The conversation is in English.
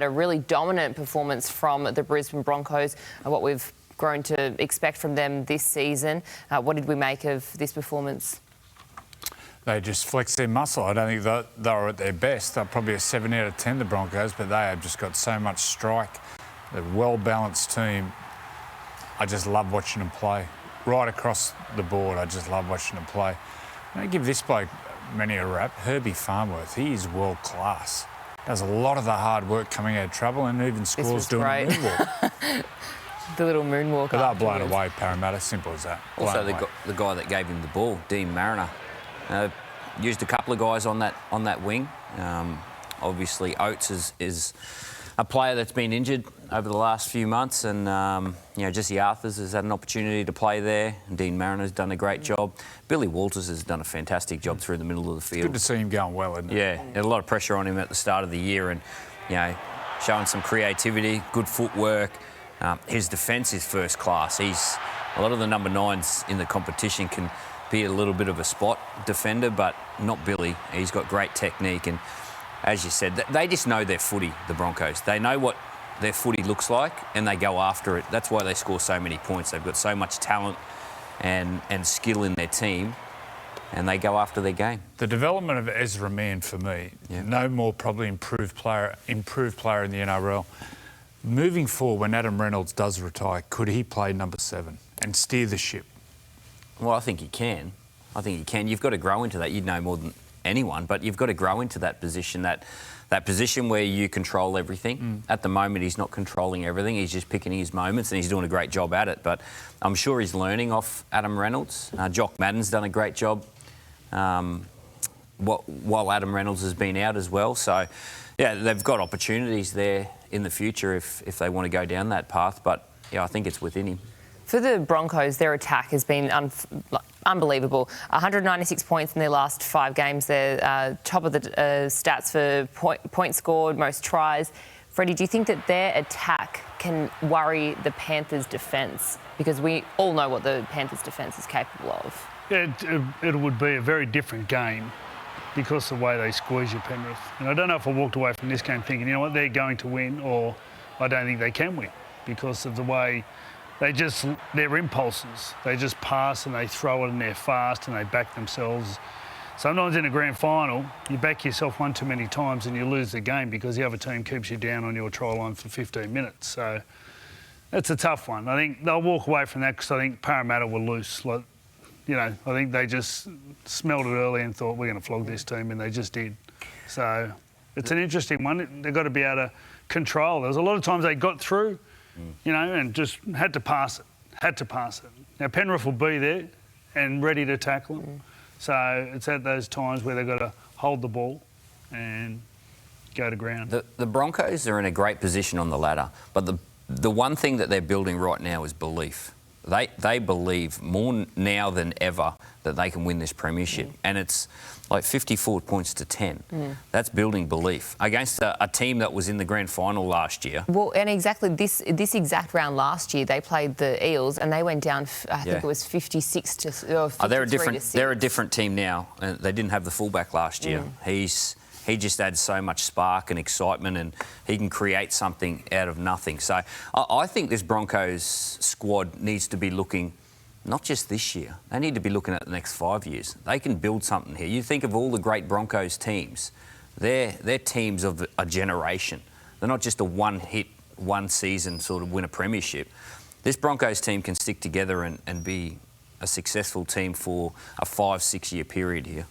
A really dominant performance from the Brisbane Broncos, what we've grown to expect from them this season. What did we make of this performance? They just flexed their muscle. I don't think they were at their best. They're probably a 7 out of 10, the Broncos, but they have just got so much strike. They're a well-balanced team. I just love watching them play. Right across the board, I just love watching them play. I don't give this bloke many a rap. Herbie Farnworth, he is world-class. Does a lot of the hard work coming out of trouble and even scores doing a moonwalk. The little moonwalk. But they're blown away, Parramatta, simple as that. Also, the guy that gave him the ball, Dean Mariner, used a couple of guys on that wing. Obviously, Oates is a player that's been injured over the last few months, and Jesse Arthurs has had an opportunity to play there. And Dean Mariner's done a great job. Billy Walters has done a fantastic job through the middle of the field. Good to see him going well, isn't it? Yeah, had a lot of pressure on him at the start of the year, and showing some creativity, good footwork. His defence is first class. A lot of the number 9s in the competition can be a little bit of a spot defender, but not Billy. He's got great technique, and as you said, they just know their footy, the Broncos. They know what their footy looks like, and they go after it. That's why they score so many points. They've got so much talent and skill in their team, and they go after their game. The development of Ezra Mann, for me, no more probably improved player in the NRL. Moving forward, when Adam Reynolds does retire, could he play number 7 and steer the ship? Well, I think he can. You've got to grow into that. You'd know more than anyone, but you've got to grow into that position, that position where you control everything. At the moment, he's not controlling everything. He's just picking his moments, and he's doing a great job at it. But I'm sure he's learning off Adam Reynolds. Jock Madden's done a great job while Adam Reynolds has been out as well. So, yeah, they've got opportunities there in the future if they want to go down that path. But, yeah, I think it's within him. For the Broncos, their attack has been unbelievable. 196 points in their last 5 games. They're top of the stats for points scored, most tries. Freddie, do you think that their attack can worry the Panthers' defence? Because we all know what the Panthers' defence is capable of. Yeah, it would be a very different game because of the way they squeeze you, Penrith. And I don't know if I walked away from this game thinking, you know what, they're going to win, or I don't think they can win because of the way their impulses. They just pass and they throw it and they're fast and they back themselves. Sometimes in a grand final, you back yourself one too many times and you lose the game because the other team keeps you down on your try line for 15 minutes. So it's a tough one. I think they'll walk away from that because I think Parramatta were loose. I think they just smelled it early and thought, we're going to flog this team, and they just did. So it's an interesting one. They've got to be able to control. There's a lot of times they got through, and just had to pass it. Now, Penrith will be there and ready to tackle them. So it's at those times where they've got to hold the ball and go to ground. The Broncos are in a great position on the ladder, but the one thing that they're building right now is belief. They believe more now than ever that they can win this premiership, and it's like 54 points to 10. That's building belief against a team that was in the grand final last year. Well, and exactly this exact round last year, they played the Eels and they went down. I think it was 56 to 53 they're a different team now. They didn't have the fullback last year. He just adds so much spark and excitement, and he can create something out of nothing. So I think this Broncos squad needs to be looking not just this year. They need to be looking at the next 5 years. They can build something here. You think of all the great Broncos teams. They're teams of a generation. They're not just a one-hit, one-season sort of win a premiership. This Broncos team can stick together and be a successful team for a 5-6 year period here.